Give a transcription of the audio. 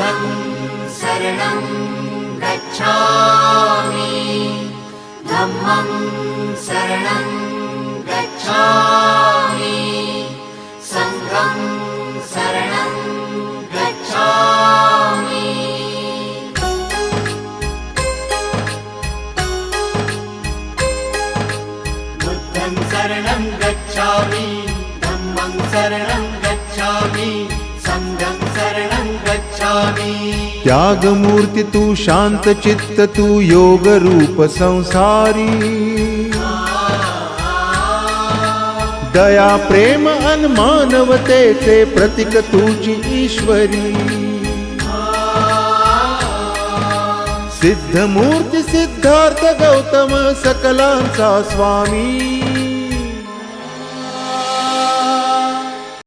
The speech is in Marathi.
बुद्धं शरणं गच्छामि धम्मं शरणं गच्छामि संघं शरणं गच्छामि बुद्धं शरणं गच्छामि धम्मं शरणं गच्छामि संघं शरणं गच्छामि त्यागमूर्ती तू शांत चित्त तू योग रूप संसारी दया प्रेम अन मानवतेचे प्रतीक तुझी ईश्वरी सिद्धमूर्ती सिद्धार्थ गौतम सकलांचा स्वामी